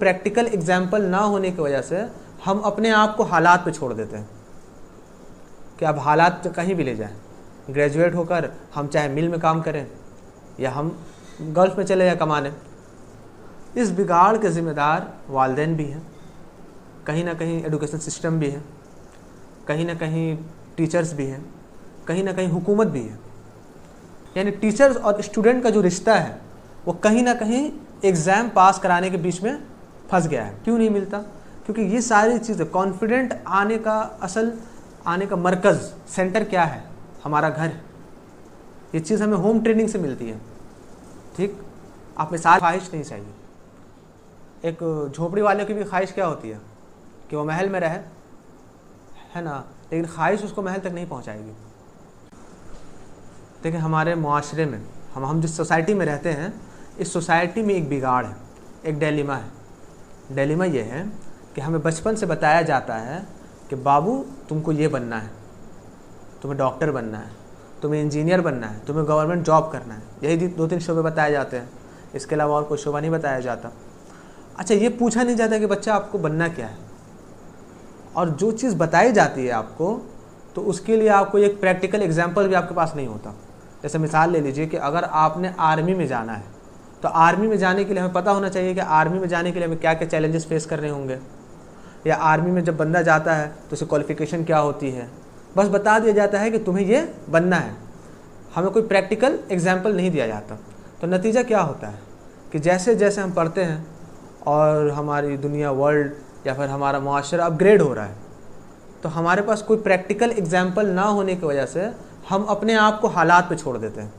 Practical example ना होने की वजह से हम अपने आप को हालात पे छोड़ देते हैं कि अब हालात कहीं भी ले जाएं। ग्रेजुएट होकर हम चाहे मिल में काम करें या हम गल्फ़ में चले जाएं कमाने। इस बिगाड़ के ज़िम्मेदार वालिदैन भी हैं, कहीं ना कहीं एजुकेशन सिस्टम भी है, कहीं ना कहीं टीचर्स भी हैं, कहीं ना कहीं हुकूमत भी है। यानी टीचर्स और स्टूडेंट का जो रिश्ता है वो कहीं ना कहीं एग्ज़ाम पास कराने के बीच में फंस गया है। क्यों नहीं मिलता? क्योंकि ये सारी चीज़ें कॉन्फिडेंट आने का आने का मरकज़ सेंटर क्या है? हमारा घर। ये चीज़ हमें होम ट्रेनिंग से मिलती है। ठीक, आप में सारी ख्वाहिश नहीं चाहिए। एक झोपड़ी वाले की भी ख्वाहिश क्या होती है कि वो महल में रहे, है ना, लेकिन ख्वाहिश उसको महल तक नहीं पहुंचाएगी। देखिए हमारे मुआशरे में हम जिस सोसाइटी में रहते हैं, इस सोसाइटी में एक बिगाड़ है, एक डिलेमा है। डिलेमा ये है कि हमें बचपन से बताया जाता है कि बाबू तुमको ये बनना है, तुम्हें डॉक्टर बनना है, तुम्हें इंजीनियर बनना है, तुम्हें गवर्नमेंट जॉब करना है। यही 2-3 शोबे बताए जाते हैं, इसके अलावा और कोई शोबा नहीं बताया जाता। अच्छा, ये पूछा नहीं जाता कि बच्चा आपको बनना क्या है। और जो चीज़ बताई जाती है आपको, तो उसके लिए आपको एक प्रैक्टिकल एग्जाम्पल भी आपके पास नहीं होता। जैसे मिसाल ले लीजिए कि अगर आपने आर्मी में जाना है, तो आर्मी में जाने के लिए हमें पता होना चाहिए कि आर्मी में जाने के लिए हमें क्या क्या चैलेंजेस फेस करने होंगे, या आर्मी में जब बंदा जाता है तो उसकी क्वालिफ़िकेशन क्या होती है। बस बता दिया जाता है कि तुम्हें ये बनना है, हमें कोई प्रैक्टिकल एग्जाम्पल नहीं दिया जाता। तो नतीजा क्या होता है कि जैसे जैसे हम पढ़ते हैं और हमारी दुनिया, वर्ल्ड या फिर हमारा मुआशरा अपग्रेड हो रहा है, तो हमारे पास कोई प्रैक्टिकल एग्जाम्पल ना होने की वजह से हम अपने आप को हालात पे छोड़ देते हैं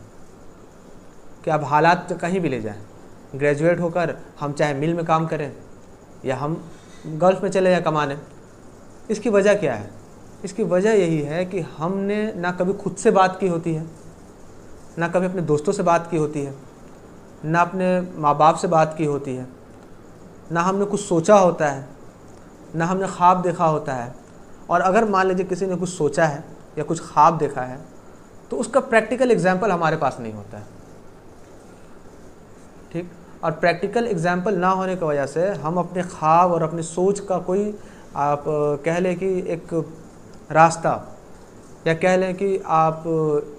कि अब हालात कहीं भी ले जाएं। ग्रेजुएट होकर हम चाहे मिल में काम करें या हम गल्फ़ में चले जाएं कमाने। इसकी वजह क्या है? इसकी वजह यही है कि हमने ना कभी खुद से बात की होती है, ना कभी अपने दोस्तों से बात की होती है, ना अपने माँ बाप से बात की होती है, ना हमने कुछ सोचा होता है, ना हमने ख्वाब देखा होता है। और अगर मान लीजिए किसी ने कुछ सोचा है या कुछ ख्वाब देखा है, तो उसका प्रैक्टिकल एग्जाम्पल हमारे पास नहीं होता है। ठीक, और प्रैक्टिकल एग्जाम्पल ना होने की वजह से हम अपने ख्वाब और अपनी सोच का कोई, आप कह लें कि एक रास्ता, या कह लें कि आप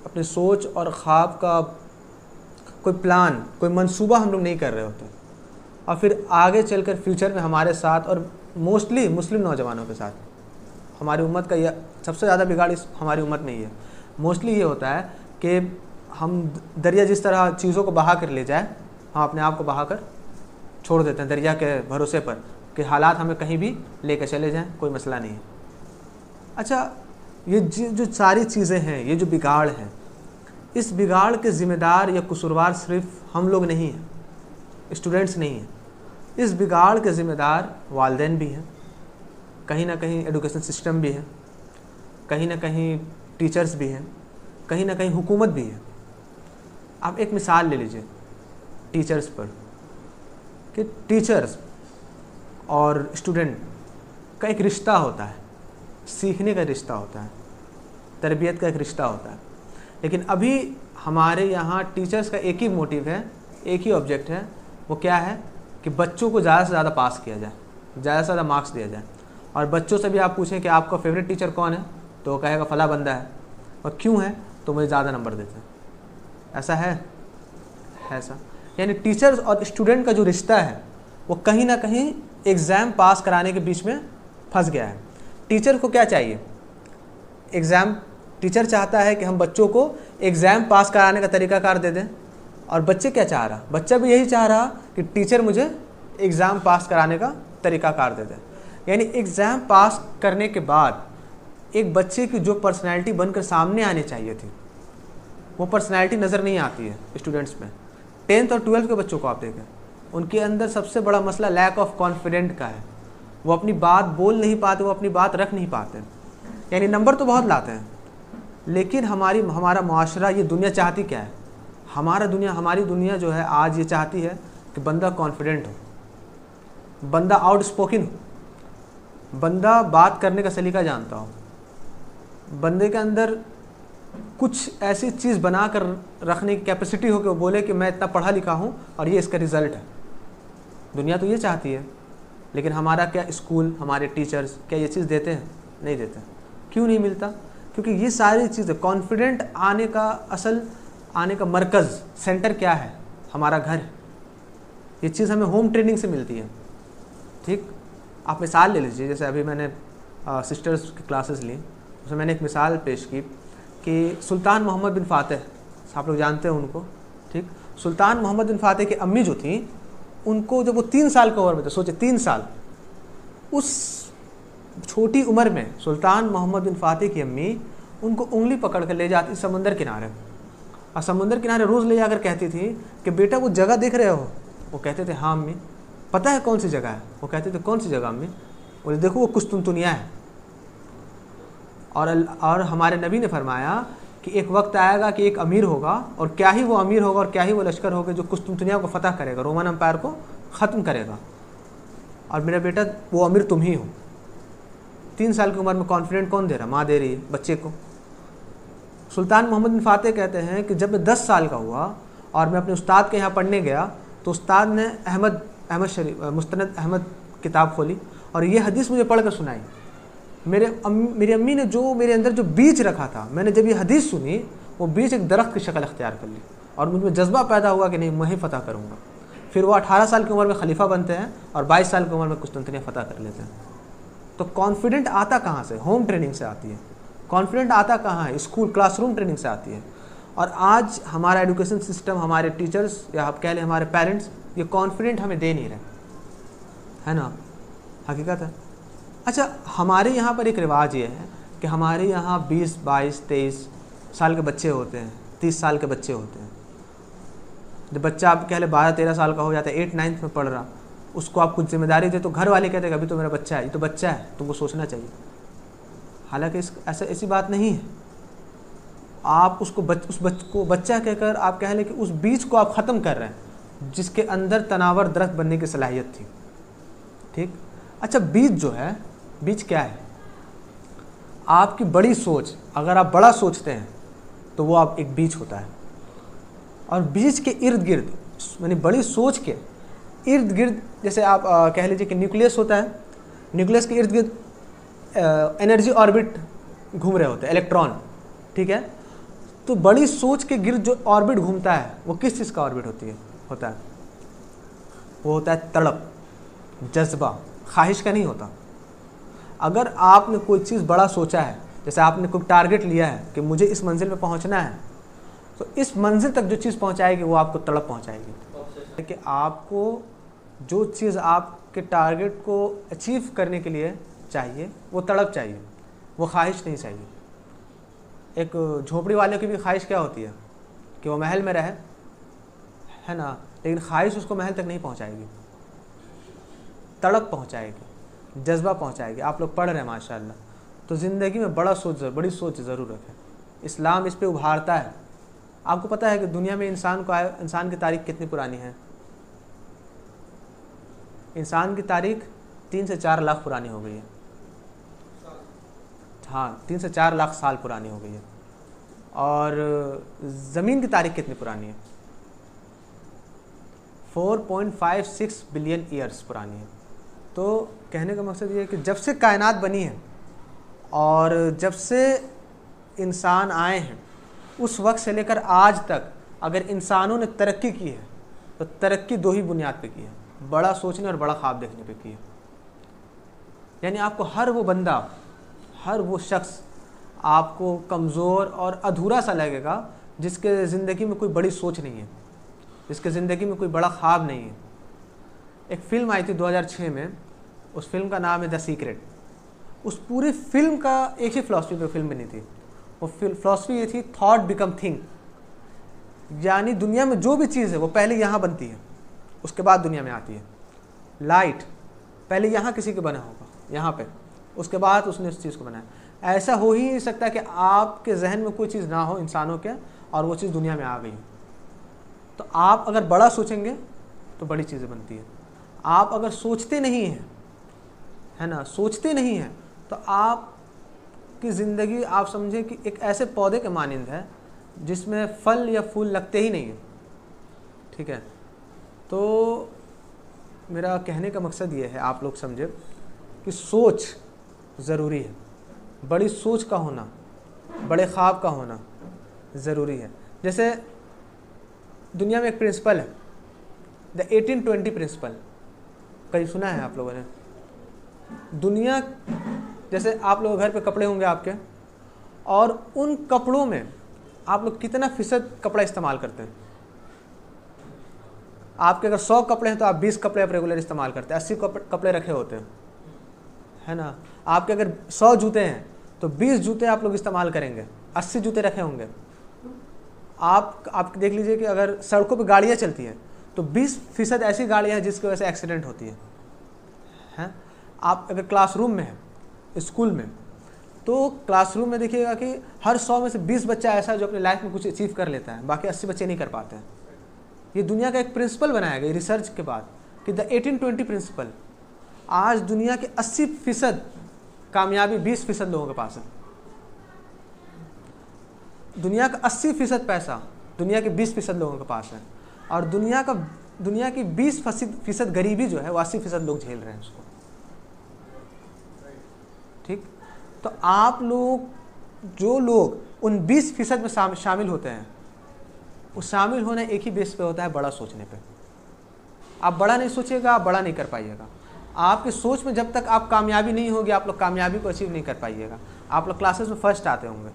अपनी सोच और ख्वाब का कोई प्लान, कोई मंसूबा हम लोग नहीं कर रहे होते। और फिर आगे चलकर फ्यूचर में हमारे साथ, और मोस्टली मुस्लिम नौजवानों के साथ, हमारी उम्मत का यह सबसे ज़्यादा बिगाड़ हमारी उम्मत में ही है। मोस्टली ये होता है कि हम दरिया जिस तरह चीज़ों को बहा कर ले जाए, हम अपने आप को बहा कर छोड़ देते हैं दरिया के भरोसे पर कि हालात हमें कहीं भी लेकर चले जाएं, कोई मसला नहीं है। अच्छा, ये जो सारी चीज़ें हैं, ये जो बिगाड़ है, इस बिगाड़ के ज़िम्मेदार या कसूरवार सिर्फ हम लोग नहीं हैं, स्टूडेंट्स नहीं हैं। इस बिगाड़ के ज़िम्मेदार वालिदैन भी हैं, कहीं ना कहीं एजुकेशन सिस्टम भी है, कहीं ना कहीं टीचर्स भी हैं, कहीं ना कहीं हुकूमत भी है। आप एक मिसाल ले लीजिए टीचर्स पर, कि टीचर्स और स्टूडेंट का एक रिश्ता होता है, सीखने का रिश्ता होता है, तरबियत का एक रिश्ता होता है। लेकिन अभी हमारे यहाँ टीचर्स का एक ही मोटिव है, एक ही ऑब्जेक्ट है, वो क्या है कि बच्चों को ज़्यादा से ज़्यादा पास किया जाए, ज़्यादा से ज़्यादा मार्क्स दिया जाए। और बच्चों से भी आप पूछें कि आपका फेवरेट टीचर कौन है, तो वो कहेगा फला बंदा है। और क्यों है? तो मुझे ज़्यादा नंबर देते हैं। ऐसा है ऐसा। यानी टीचर्स और स्टूडेंट का जो रिश्ता है वो कहीं ना कहीं एग्ज़ाम पास कराने के बीच में फंस गया है। टीचर को क्या चाहिए? एग्ज़ाम, टीचर चाहता है कि हम बच्चों को एग्ज़ाम पास कराने का तरीक़ाकार दे दें, और बच्चे क्या चाह रहा? बच्चा भी यही चाह रहा कि टीचर मुझे एग्ज़ाम पास कराने का तरीक़ाकार दे दें। यानी एग्ज़ाम पास करने के बाद एक बच्चे की जो पर्सनैलिटी बनकर सामने आनी चाहिए थी, वो पर्सनैलिटी नज़र नहीं आती है स्टूडेंट्स में। 10th और 12th के बच्चों को आप देखें, उनके अंदर सबसे बड़ा मसला लैक ऑफ कॉन्फिडेंट का है। वो अपनी बात बोल नहीं पाते, वो अपनी बात रख नहीं पाते। यानी नंबर तो बहुत लाते हैं, लेकिन हमारा मुआशरा, ये दुनिया चाहती क्या है? हमारी दुनिया जो है आज ये चाहती है कि बंदा कॉन्फिडेंट हो, बंदा आउटस्पोकन हो, बंदा बात करने का सलीका जानता हो, बंदे के अंदर कुछ ऐसी चीज़ बना कर रखने की कैपेसिटी हो कि वो बोले कि मैं इतना पढ़ा लिखा हूँ और ये इसका रिज़ल्ट है। दुनिया तो ये चाहती है। लेकिन हमारा क्या स्कूल, हमारे टीचर्स क्या ये चीज़ देते हैं? नहीं देते। क्यों नहीं मिलता? क्योंकि ये सारी चीज़ें, कॉन्फिडेंट आने का असल आने का मरकज़, सेंटर क्या है? हमारा घर। ये चीज़ हमें होम ट्रेनिंग से मिलती है। ठीक, आप मिसाल ले लीजिए, जैसे अभी मैंने सिस्टर्स की क्लासेस ली, उसमें मैंने एक मिसाल पेश की कि सुल्तान मोहम्मद बिन फ़ातिह, आप लोग जानते हैं उनको। ठीक, सुल्तान मोहम्मद बिन फ़ातिह की अम्मी जो थी, उनको जब वो 3 साल की उम्र में थे, सोचे 3 साल, उस छोटी उम्र में सुल्तान मोहम्मद बिन फ़ातिह की अम्मी उनको उंगली पकड़ कर ले जाती समुंदर किनारे, और समुंदर किनारे रोज़ ले जाकर कहती थी कि बेटा वो जगह देख रहे हो? वो कहते थे हाँ अम्मी। पता है कौन सी जगह है? वो कहते थे कौन सी जगह अम्मी? बोले देखो वो कुस्तुनतुनिया है। और हमारे नबी ने फरमाया कि एक वक्त आएगा कि एक अमीर होगा, और क्या ही वो अमीर होगा और क्या ही वो लश्कर होगा जो कुस्तुनतुनिया को फ़तह करेगा, रोमन एम्पायर को ख़त्म करेगा, और मेरा बेटा वो अमीर तुम ही हो। 3 साल की उम्र में कॉन्फिडेंट कौन दे रहा? माँ दे रही है बच्चे को। सुल्तान मोहम्मद बिन फ़ातिह कहते हैं कि जब मैं 10 साल का हुआ और मैं अपने उस्ताद के यहाँ पढ़ने गया, तो उस्ताद ने अहमद शरीफ मुस्तनद अहमद किताब खोली और ये हदीस मुझे पढ़ कर सुनाई। मेरी अम्मी ने जो मेरे अंदर जो बीज रखा था, मैंने जब ये हदीस सुनी, वो बीज एक दरख्त की शक्ल अख्तियार कर ली और मुझ में जज्बा पैदा हुआ कि नहीं, मैं ही फ़तह करूँगा। फिर वो 18 साल की उम्र में खलीफा बनते हैं और 22 साल की उम्र में कुस्तुनतुनिया फ़तह कर लेते हैं। तो कॉन्फिडेंट आता कहाँ से? होम ट्रेनिंग से आती है। कॉन्फिडेंट आता कहाँ है? स्कूल, क्लासरूम ट्रेनिंग से आती है। और आज हमारा एजुकेशन सिस्टम, हमारे टीचर्स या आप कह लें हमारे पेरेंट्स, ये कॉन्फिडेंट हमें दे नहीं रहे, है ना? हकीकत है। अच्छा, हमारे यहाँ पर एक रिवाज ये है कि हमारे यहाँ 20, 22, 23 साल के बच्चे होते हैं, 30 साल के बच्चे होते हैं। जब बच्चा आप कह लें 12-13 साल का हो जाता है, 8-9 में पढ़ रहा, उसको आप कुछ जिम्मेदारी दे तो घर वाले कहते हैं अभी तो मेरा बच्चा है, ये तो बच्चा है, तुमको सोचना चाहिए। हालांकि ऐसी बात नहीं है। आप उसको बच्चा कहकर आप कह लें कि उस बीज को आप ख़त्म कर रहे हैं जिसके अंदर तनावर दरख्त बनने की सलाहियत थी। ठीक। अच्छा, बीज जो है, बीज क्या है? आपकी बड़ी सोच, अगर आप बड़ा सोचते हैं तो वो आप एक बीज होता है, और बीज के इर्द गिर्द, यानी बड़ी सोच के इर्द गिर्द, जैसे आप कह लीजिए कि न्यूक्लियस होता है, न्यूक्लियस के इर्द गिर्द एनर्जी ऑर्बिट घूम रहे होते हैं, इलेक्ट्रॉन। ठीक है, तो बड़ी सोच के गिर्द जो ऑर्बिट घूमता है वो किस चीज़ का ऑर्बिट होता है? वो होता है तड़प, जज्बा, ख्वाहिश का नहीं होता। अगर आपने कोई चीज़ बड़ा सोचा है, जैसे आपने कोई टारगेट लिया है कि मुझे इस मंजिल पे पहुंचना है, तो इस मंजिल तक जो चीज़ पहुंचाएगी वो आपको तड़प पहुंचाएगी। कि आपको जो चीज़ आपके टारगेट को अचीव करने के लिए चाहिए वो तड़प चाहिए, वो ख्वाहिश नहीं चाहिए। एक झोपड़ी वाले की भी ख्वाहिश क्या होती है कि वो महल में रहे, है ना, लेकिन ख्वाहिश उसको महल तक नहीं पहुंचाएगी, तड़प पहुंचाएगी, जज्बा पहुंचाएगी। आप लोग पढ़ रहे हैं माशाल्लाह, तो ज़िंदगी में बड़ी सोच ज़रूर रखें। इस्लाम इस पे उभारता है। आपको पता है कि दुनिया में इंसान की तारीख कितनी पुरानी है? इंसान की तारीख 3 से 4 लाख पुरानी हो गई है। हाँ, 3 से 4 लाख साल पुरानी हो गई है। और ज़मीन की तारीख कितनी पुरानी है? 4.56 बिलियन ईयर्स पुरानी है। तो कहने का मकसद ये है कि जब से कायनात बनी है और जब से इंसान आए हैं, उस वक्त से लेकर आज तक अगर इंसानों ने तरक्की की है तो तरक्की 2 ही बुनियाद पे की है, बड़ा सोचने और बड़ा ख्वाब देखने पे की है। यानी आपको हर वो बंदा, हर वो शख्स आपको कमज़ोर और अधूरा सा लगेगा जिसके ज़िंदगी में कोई बड़ी सोच नहीं है, जिसके ज़िंदगी में कोई बड़ा ख्वाब नहीं है। एक फ़िल्म आई थी 2006 में, उस फिल्म का नाम है द सीक्रेट। उस पूरी फिल्म का एक ही फ़िलासफ़ी पे फिल्म बनी थी। वो फ़िलासफ़ी ये थी, थॉट बिकम थिंग, यानी दुनिया में जो भी चीज़ है वो पहले यहाँ बनती है, उसके बाद दुनिया में आती है। लाइट पहले यहाँ किसी के बना होगा, यहाँ पे, उसके बाद उसने उस चीज़ को बनाया। ऐसा हो ही नहीं सकता कि आपके जहन में कोई चीज़ ना हो इंसानों के और वो चीज़ दुनिया में आ गई। तो आप अगर बड़ा सोचेंगे तो बड़ी चीज़ें बनती हैं। आप अगर सोचते नहीं हैं, है ना, सोचते नहीं हैं, तो आपकी ज़िंदगी आप समझें कि एक ऐसे पौधे के मानिंद है जिसमें फल या फूल लगते ही नहीं हैं। ठीक है, तो मेरा कहने का मकसद ये है आप लोग समझे कि सोच ज़रूरी है, बड़ी सोच का होना, बड़े ख्वाब का होना ज़रूरी है। जैसे दुनिया में एक प्रिंसिपल है, द 1820 प्रिंसिपल, कहीं सुना है आप लोगों ने? दुनिया, जैसे आप लोग घर पे कपड़े होंगे आपके, और उन कपड़ों में आप लोग कितना फ़ीसद कपड़ा इस्तेमाल करते हैं? आपके अगर 100 कपड़े हैं तो आप 20 कपड़े आप रेगुलर इस्तेमाल करते हैं, 80 कपड़े रखे होते हैं, है ना। आपके अगर 100 जूते हैं तो 20 जूते आप लोग इस्तेमाल करेंगे, 80 जूते रखे होंगे। आप देख लीजिए कि अगर सड़कों पे गाड़ियाँ चलती हैं तो 20% ऐसी गाड़ियाँ हैं जिसकी वजह से एक्सीडेंट होती हैं। आप अगर क्लासरूम में हैं, स्कूल में, तो क्लासरूम में देखिएगा कि हर 100 में से 20 बच्चा ऐसा है जो अपनी लाइफ में कुछ अचीव कर लेता है, बाकी 80 बच्चे नहीं कर पाते हैं। ये दुनिया का एक प्रिंसिपल बनाया गया रिसर्च के बाद कि द 1820 प्रिंसिपल। आज दुनिया के 80% कामयाबी 20% लोगों के पास है। दुनिया का 80% पैसा दुनिया के 20% लोगों के पास है, और दुनिया की 20% गरीबी जो है वो 80% लोग झेल रहे हैं उसको। ठीक, तो आप लोग, जो लोग उन 20% में शामिल होते हैं, वो शामिल होना एक ही बेस पे होता है, बड़ा सोचने पे। आप बड़ा नहीं सोचिएगा, आप बड़ा नहीं कर पाइएगा। आपकी सोच में जब तक आप कामयाबी नहीं होगी, आप लोग कामयाबी को अचीव नहीं कर पाइएगा। आप लोग क्लासेस में फर्स्ट आते होंगे,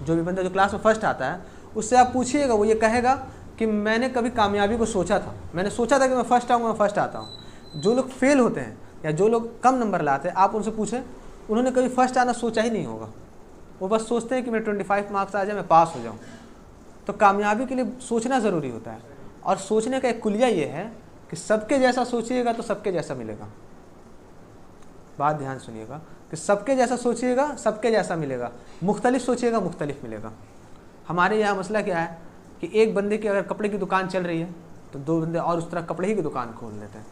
जो भी बंदा जो क्लास में फर्स्ट आता है उससे आप पूछिएगा, वो ये कहेगा कि मैंने कभी कामयाबी को सोचा था, मैंने सोचा था कि मैं फर्स्ट आऊँगा, मैं फर्स्ट आता हूँ। जो लोग फेल होते हैं या जो लोग कम नंबर लाते हैं, आप उनसे पूछें, उन्होंने कभी फर्स्ट आना सोचा ही नहीं होगा। वो बस सोचते हैं कि मेरे 25 मार्क्स आ जाए, मैं पास हो जाऊँ। तो कामयाबी के लिए सोचना ज़रूरी होता है, और सोचने का एक कुलिया ये है कि सबके जैसा सोचिएगा तो सबके जैसा मिलेगा। बात ध्यान सुनिएगा कि सबके जैसा सोचिएगा, सबके जैसा मिलेगा। मुख्तलिफ सोचिएगा, मुख्तलिफ मिलेगा। हमारे यहाँ मसला क्या है कि एक बंदे की अगर कपड़े की दुकान चल रही है तो 2 बंदे और उस तरह कपड़े ही की दुकान खोल लेते हैं।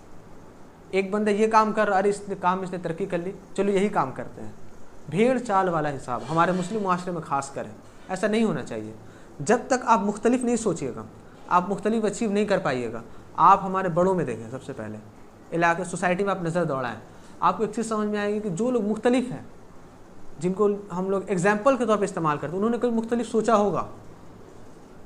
एक बंदा ये काम कर रहा, अरे इसने तरक्की कर ली, चलो यही काम करते हैं। भेड़ चाल वाला हिसाब हमारे मुस्लिम माशरे में खास कर है। ऐसा नहीं होना चाहिए। जब तक आप मुख्तलिफ नहीं सोचिएगा, आप मुख्तलिफ अचीव नहीं कर पाइएगा। आप हमारे बड़ों में देखें, सबसे पहले इलाके सोसाइटी में आप नज़र दौड़ाएं, आपको एक चीज़ समझ में आएगी कि जो लोग मुख्तलिफ हैं, जिनको हम लोग एग्जाम्पल के तौर पर इस्तेमाल करते हैं, उन्होंने कोई मुख्तलिफ सोचा होगा।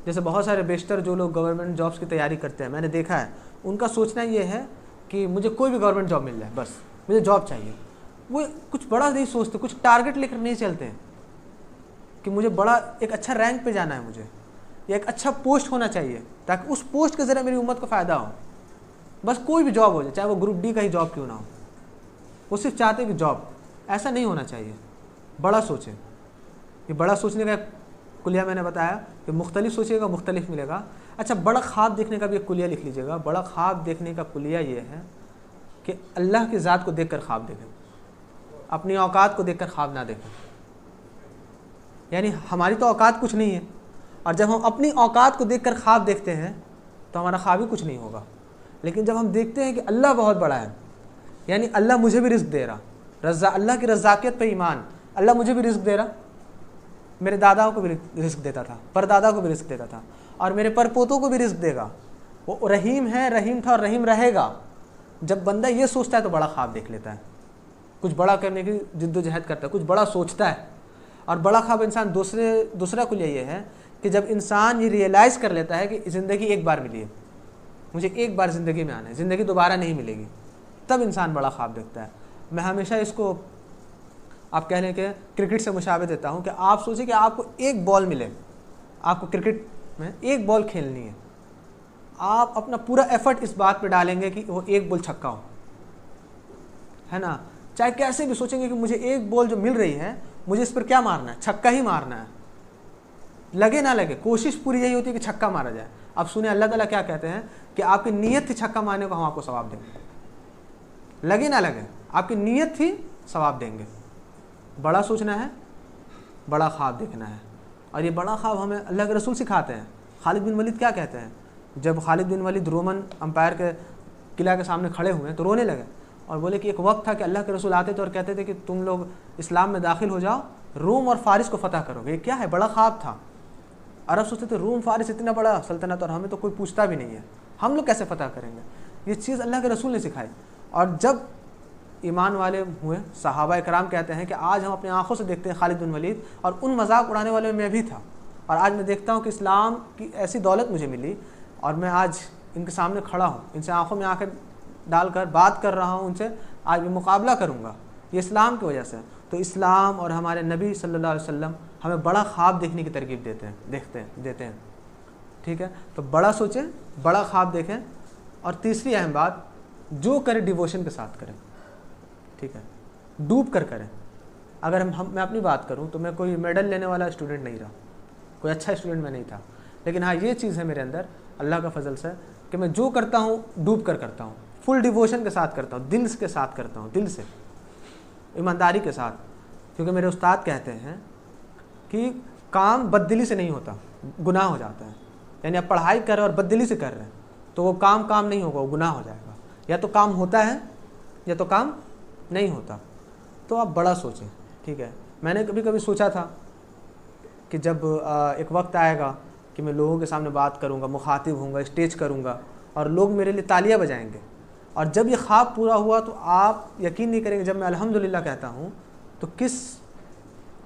जैसे बहुत सारे बेशतर जो लोग गवर्नमेंट जॉब्स की तैयारी करते हैं, मैंने देखा है, उनका सोचना ये है कि मुझे कोई भी गवर्नमेंट जॉब मिल जाए, बस मुझे जॉब चाहिए। वो कुछ बड़ा नहीं सोचते, कुछ टारगेट लेकर नहीं चलते हैं कि मुझे बड़ा एक अच्छा रैंक पे जाना है, मुझे या एक अच्छा पोस्ट होना चाहिए ताकि उस पोस्ट के ज़रिए मेरी उम्मत को फ़ायदा हो। बस कोई भी जॉब हो जाए, चाहे वो ग्रुप डी का ही जॉब क्यों ना हो, वो सिर्फ चाहते कि जॉब। ऐसा नहीं होना चाहिए। बड़ा सोचें। ये बड़ा सोचने का कुलिया मैंने बताया कि मुख्तलिफ सोचिएगा, मुख्तलिफ मिलेगा। अच्छा, बड़ा ख्वाब देखने का भी एक कुलिया लिख लीजिएगा। बड़ा ख्वाब देखने का कुलिया ये है कि अल्लाह की ज़ात को देखकर ख्वाब देखें, अपनी औकात को देखकर ख्वाब ना देखें। यानी हमारी तो औकात कुछ नहीं है, और जब हम अपनी औकात को देखकर ख्वाब देखते हैं तो हमारा ख्वाब ही कुछ नहीं होगा। लेकिन जब हम देखते हैं कि अल्लाह बहुत बड़ा है, यानी अल्लाह मुझे भी रिस्क दे रहा, अल्लाह की रज़ाकियत पे ईमान, अल्लाह मुझे भी रिस्क दे रहा, मेरे दादाओं को भी रिस्क देता था, परदादा को भी रिस्क देता था, और मेरे परपोतों को भी रिस्क देगा। वो रहीम है, रहीम था और रहीम रहेगा। जब बंदा ये सोचता है तो बड़ा ख्वाब देख लेता है, कुछ बड़ा करने की जिद्दोजहद करता है, कुछ बड़ा सोचता है। और बड़ा ख्वाब इंसान दूसरा कुलिया ये है कि जब इंसान ये रियलाइज़ कर लेता है कि ज़िंदगी एक बार मिली है, मुझे एक बार ज़िंदगी में आना है, ज़िंदगी दोबारा नहीं मिलेगी, तब इंसान बड़ा ख्वाब देखता है। मैं हमेशा इसको आप कह लें कि क्रिकेट से मुशाबे देता हूँ कि आप सोचिए कि आपको एक बॉल मिले, आपको क्रिकेट में एक बॉल खेलनी है, आप अपना पूरा एफर्ट इस बात पे डालेंगे कि वो एक बॉल छक्का हो, है ना। चाहे कैसे भी सोचेंगे कि मुझे एक बॉल जो मिल रही है, मुझे इस पर क्या मारना है, छक्का ही मारना है, लगे ना लगे, कोशिश पूरी यही होती है कि छक्का मारा जाए। अब सुने अल्लाह ताला क्या कहते हैं कि आपकी नीयत थी छक्का मारने को, हम आपको सवाब देंगे, लगे ना लगे, आपकी नीयत थी, सवाब देंगे। बड़ा सोचना है, बड़ा ख्वाब देखना है, और ये बड़ा ख्वाब हमें अल्लाह के रसूल सिखाते हैं। खालिद बिन वलीद क्या कहते हैं, जब खालिद बिन वलीद रोमन अंपायर के किला के सामने खड़े हुए तो रोने लगे और बोले कि एक वक्त था कि अल्लाह के रसूल आते थे और कहते थे कि तुम लोग इस्लाम में दाखिल हो जाओ, रोम और फारिस को फतह करोगे। ये क्या है, बड़ा ख्वाब था। अरब सोचते थे रोम फारिस इतना बड़ा सल्तनत और हमें तो कोई पूछता भी नहीं है, हम लोग कैसे फतह करेंगे। ये चीज़ अल्लाह के रसूल ने सिखाई। और जब ईमान वाले हुए, सहाबा कराम कहते हैं कि आज हम अपनी आंखों से देखते हैं खालिद बिन वलीद, और उन मजाक उड़ाने वाले में मैं भी था, और आज मैं देखता हूँ कि इस्लाम की ऐसी दौलत मुझे मिली और मैं आज इनके सामने खड़ा हूँ, इनसे आंखों में आंखें डालकर बात कर रहा हूँ, उनसे आज मैं मुकाबला करूँगा, ये इस्लाम की वजह से। तो इस्लाम और हमारे नबी सल्लल्लाहु अलैहि वसल्लम हमें बड़ा ख्वाब देखने की तरकीब देते हैं। ठीक है, तो बड़ा सोचें, बड़ा ख्वाब देखें। और तीसरी अहम बात, जो करें डिवोशन के साथ करें। ठीक है, डूब कर करें। अगर मैं अपनी बात करूं तो मैं कोई मेडल लेने वाला स्टूडेंट नहीं रहा, कोई अच्छा स्टूडेंट मैं नहीं था, लेकिन हाँ ये चीज़ है मेरे अंदर अल्लाह का फजल से कि मैं जो करता हूँ डूब कर करता हूँ, फुल डिवोशन के साथ करता हूँ, दिल के साथ करता हूँ, दिल से, ईमानदारी के साथ। क्योंकि मेरे उस्ताद कहते हैं कि काम बददिली से नहीं होता, गुनाह हो जाता है। यानी आप पढ़ाई कर रहे हो और बददिली से कर रहे हैं तो वो काम नहीं होगा, वो गुनाह हो जाएगा। या तो काम होता है या तो काम नहीं होता। तो आप बड़ा सोचें। ठीक है, मैंने कभी कभी सोचा था कि जब एक वक्त आएगा कि मैं लोगों के सामने बात करूंगा, मुखातिब होऊंगा, स्टेज करूंगा और लोग मेरे लिए तालियां बजाएंगे। और जब ये ख्वाब पूरा हुआ तो आप यकीन नहीं करेंगे, जब मैं अल्हम्दुलिल्लाह कहता हूँ तो किस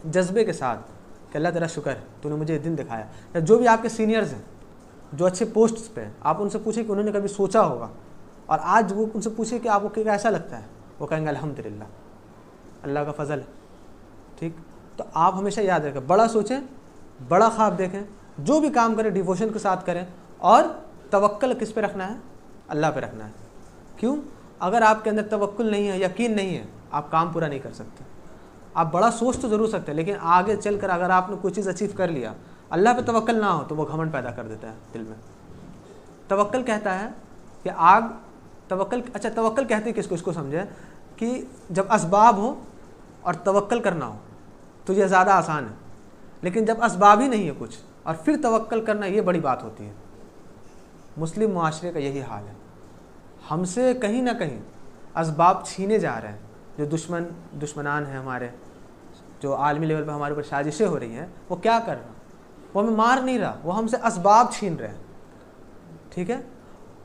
जज्बे के साथ कि अल्लाह तेरा शुक्र है, तूने मुझे ये दिन दिखाया। या जो भी आपके सीनियर्स हैं जो अच्छे पोस्ट्स पे हैं, आप उनसे पूछे कि उन्होंने कभी सोचा होगा, और आज वो उनसे पूछे कि आपको क्या ऐसा लगता है, वो कहेंगे अल्हम्दुलिल्लाह, अल्लाह का फजल है। ठीक, तो आप हमेशा याद रखें, बड़ा सोचें, बड़ा ख्वाब देखें, जो भी काम करें डिवोशन के साथ करें, और तवक्कल किस पे रखना है? अल्लाह पे रखना है। क्यों? अगर आपके अंदर तवक्कुल नहीं है, यकीन नहीं है, आप काम पूरा नहीं कर सकते। आप बड़ा सोच तो ज़रूर सकते हैं, लेकिन आगे चलकर अगर आपने कोई चीज़ अचीव कर लिया, अल्लाह पे तवक्कल ना हो तो वो घमंड पैदा कर देता है दिल में। तवक्कल कहता है कि तवक्कल कहते हैं किसको? इसको समझे कि जब असबाब हो और तवक्कल करना हो तो ये ज़्यादा आसान है, लेकिन जब असबाब ही नहीं है कुछ और फिर तवक्कल करना, ये बड़ी बात होती है। मुस्लिम मुआशरे का यही हाल है, हमसे कहीं ना कहीं असबाब छीने जा रहे हैं। जो दुश्मनान हैं हमारे, जो आलमी लेवल पर हमारे ऊपर साजिशें हो रही हैं, वो क्या कर रहा? वो हमें मार नहीं रहा, वो हमसे असबाब छीन रहे हैं। ठीक है,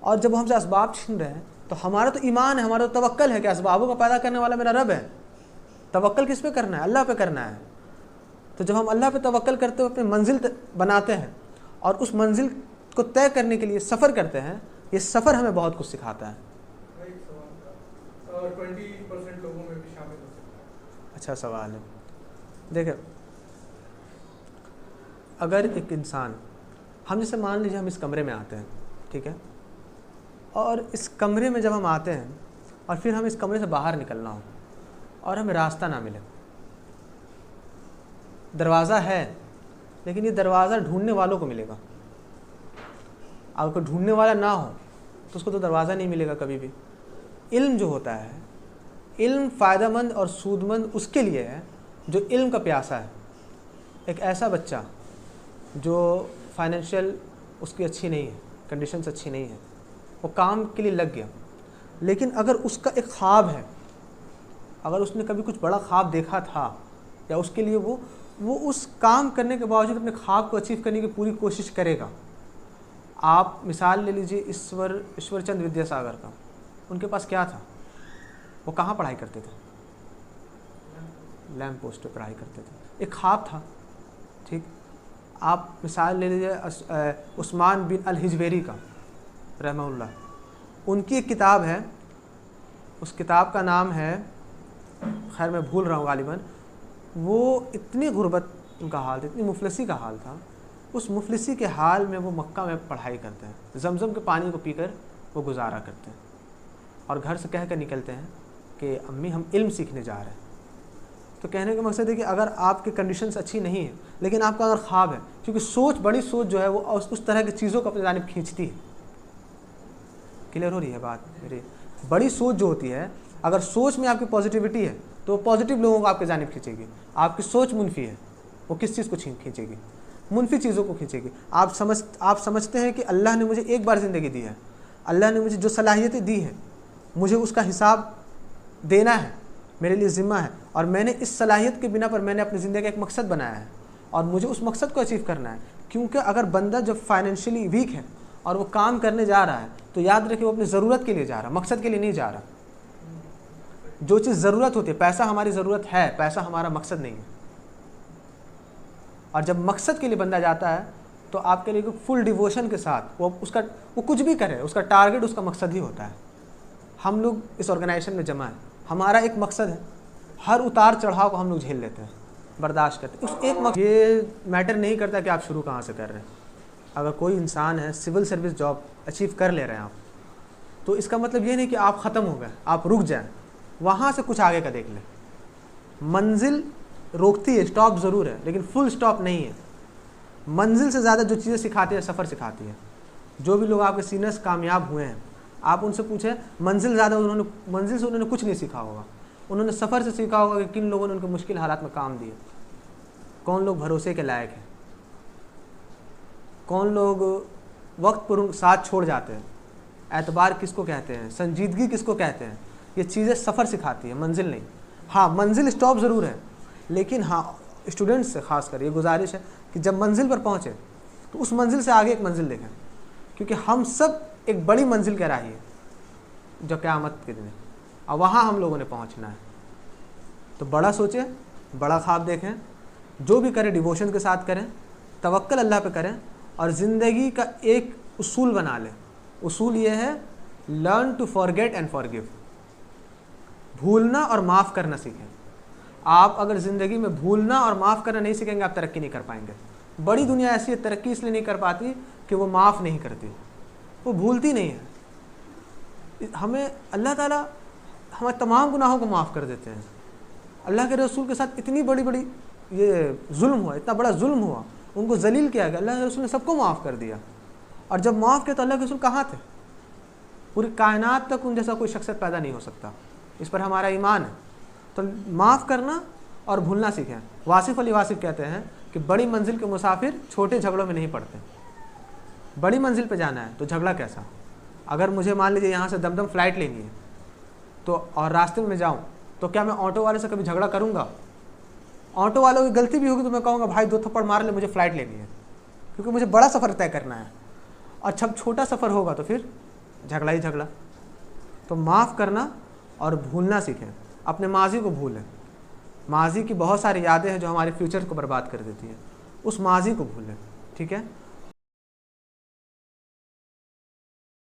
और जब हमसे असबाब छीन रहे हैं तो हमारा तो ईमान है, हमारा तो तवक्कल है कि असबाबों का पैदा करने वाला मेरा रब है। तवक्कल किस पे करना है? अल्लाह पे करना है। तो जब हम अल्लाह पे तवक्कल करते हुए अपनी मंजिल बनाते हैं और उस मंजिल को तय करने के लिए सफ़र करते हैं, ये सफ़र हमें बहुत कुछ सिखाता है। 20% लोगों में भी शामिल हो सकता है। अच्छा सवाल है। देखिए, अगर एक इंसान, हम जैसे मान लीजिए हम इस कमरे में आते हैं, ठीक है, और इस कमरे में जब हम आते हैं और फिर हम इस कमरे से बाहर निकलना हो और हमें रास्ता ना मिले, दरवाज़ा है लेकिन ये दरवाज़ा ढूंढने वालों को मिलेगा। अगर कोई ढूंढने वाला ना हो तो उसको तो दरवाज़ा नहीं मिलेगा कभी भी। इल्म जो होता है, इल्म फ़ायदेमंद और सूदमंद उसके लिए है जो इल्म का प्यासा है। एक ऐसा बच्चा जो फाइनेंशियल उसकी अच्छी नहीं है, कंडीशंस अच्छी नहीं है, वो काम के लिए लग गया, लेकिन अगर उसका एक ख्वाब है, अगर उसने कभी कुछ बड़ा ख्वाब देखा था या उसके लिए वो उस काम करने के बावजूद अपने ख्वाब को अचीव करने की पूरी कोशिश करेगा। आप मिसाल ले लीजिए ईश्वरचंद विद्यासागर का, उनके पास क्या था? वो कहाँ पढ़ाई करते थे? लैंप पोस्ट पे पढ़ाई करते थे, एक ख्वाब था। ठीक, आप मिसाल ले लीजिए उस्मान बिन अल हिजवेरी का रहमहुल्लाह, उनकी एक किताब है, उस किताब का नाम है, खैर मैं भूल रहा हूँ गालिबन। वो इतनी गुर्बत उनका हाल था, इतनी मुफलसी का हाल था, उस मुफलसी के हाल में वो मक्का में पढ़ाई करते हैं, जमजम के पानी को पीकर वो गुजारा करते हैं और घर से कह कर निकलते हैं कि अम्मी हम इल्म सीखने जा रहे हैं। तो कहने का मकसद है कि अगर आपकी कंडीशंस अच्छी नहीं है लेकिन आपका अगर ख्वाब है, क्योंकि सोच, बड़ी सोच जो है वो उस तरह की चीज़ों को अपनी जानिब खींचती है। क्लियर हो रही है बात मेरी? बड़ी सोच जो होती है, अगर सोच में आपकी पॉजिटिविटी है तो पॉजिटिव लोगों को आपके जानिब खींचेगी। आपकी सोच मुनफी है, वो किस चीज़ को खींचेगी? मुनफी चीज़ों को खींचेगी। आप समझते हैं कि अल्लाह ने मुझे एक बार ज़िंदगी दी है, अल्लाह ने मुझे जो सलाहियतें दी हैं मुझे उसका हिसाब देना है, मेरे लिए ज़िम्मा है, और मैंने इस सलाहियत के बिना पर मैंने अपनी ज़िंदगी का एक मकसद बनाया है और मुझे उस मकसद को अचीव करना है। क्योंकि अगर बंदा जब फाइनेंशियली वीक है और वो काम करने जा रहा है तो याद रखिए वो अपनी ज़रूरत के लिए जा रहा है, मकसद के लिए नहीं जा रहा। जो चीज़ ज़रूरत होती है, पैसा हमारी ज़रूरत है, पैसा हमारा मकसद नहीं है। और जब मकसद के लिए बंदा जाता है तो आपके लिए फुल डिवोशन के साथ वो कुछ भी करे, उसका टारगेट उसका मकसद ही होता है। हम लोग इस ऑर्गेनाइजेशन में जमा है, हमारा एक मकसद है, हर उतार चढ़ाव को हम लोग झेल लेते हैं, बर्दाश्त करते हैं। उस एक मकसद, ये मैटर नहीं करता कि आप शुरू कहाँ से कर रहे हैं। अगर कोई इंसान है सिविल सर्विस जॉब अचीव कर ले रहे हैं आप, तो इसका मतलब ये नहीं कि आप ख़त्म हो गए, आप रुक जाएं, वहाँ से कुछ आगे का देख लें। मंजिल रोकती है, स्टॉप ज़रूर है, लेकिन फुल स्टॉप नहीं है। मंजिल से ज़्यादा जो चीज़ें सिखाती है सफ़र सिखाती है। जो भी लोग आपके सीनियर्स कामयाब हुए हैं, आप उनसे पूछें, मंजिल से उन्होंने कुछ नहीं सीखा होगा, उन्होंने सफ़र से सीखा होगा कि किन लोगों ने उनके मुश्किल हालात में काम दिए, कौन लोग भरोसे के लायक हैं, कौन लोग वक्त पर साथ छोड़ जाते हैं, एतबार किसको कहते हैं, संजीदगी किसको कहते हैं। ये चीज़ें सफ़र सिखाती है, मंजिल नहीं। हाँ, मंजिल स्टॉप ज़रूर है, लेकिन हाँ स्टूडेंट्स से खास कर ये गुजारिश है कि जब मंजिल पर पहुँचे तो उस मंजिल से आगे एक मंजिल देखें, क्योंकि हम सब एक बड़ी मंजिल कह रही है जो क़यामत के दिन है, और वहाँ हम लोगों ने पहुँचना है। तो बड़ा सोचें, बड़ा ख्वाब देखें, जो भी करें डिवोशन के साथ करें, तवक्कल अल्लाह पे करें, और ज़िंदगी का एक उसूल बना लें। उसूल ये है, learn to forget and forgive. भूलना और माफ़ करना सीखें। आप अगर ज़िंदगी में भूलना और माफ़ करना नहीं सीखेंगे, आप तरक्की नहीं कर पाएंगे। बड़ी दुनिया ऐसी है, तरक्की इसलिए नहीं कर पाती कि वो माफ़ नहीं करती, वो भूलती नहीं है। हमें अल्लाह ताला हमारे तमाम गुनाहों को माफ़ कर देते हैं। अल्लाह के रसूल के साथ इतनी बड़ी बड़ी ये जुल्म हुआ, इतना बड़ा जुल्म हुआ, उनको जलील किया गया, अल्लाह के रसूल ने सबको माफ़ कर दिया। और जब माफ़ किया तो अल्लाह के रसूल कहाँ थे? पूरी कायनात तक उन जैसा कोई शख्सियत पैदा नहीं हो सकता। इस पर हमारा ईमान है। तो माफ़ करना और भूलना सीखें। वासिफ़ अली वासिफ़ कहते हैं कि बड़ी मंजिल के मुसाफिर छोटे झगड़ों में नहीं पड़ते। बड़ी मंजिल पे जाना है तो झगड़ा कैसा? अगर मुझे मान लीजिए यहाँ से दमदम फ़्लाइट लेनी है तो, और रास्ते में जाऊँ तो क्या मैं ऑटो वाले से कभी झगड़ा करूँगा? ऑटो वालों की गलती भी होगी तो मैं कहूँगा भाई 2 थप्पड़ मार ले, मुझे फ़्लाइट लेनी है, क्योंकि मुझे बड़ा सफ़र तय करना है। और जब छोटा सफ़र होगा तो फिर झगड़ा ही झगड़ा। तो माफ़ करना और भूलना सीखें, अपने माजी को भूलें। माजी की बहुत सारी यादें हैं जो हमारे फ्यूचर को बर्बाद कर देती हैं, उस माजी को भूलें, ठीक है।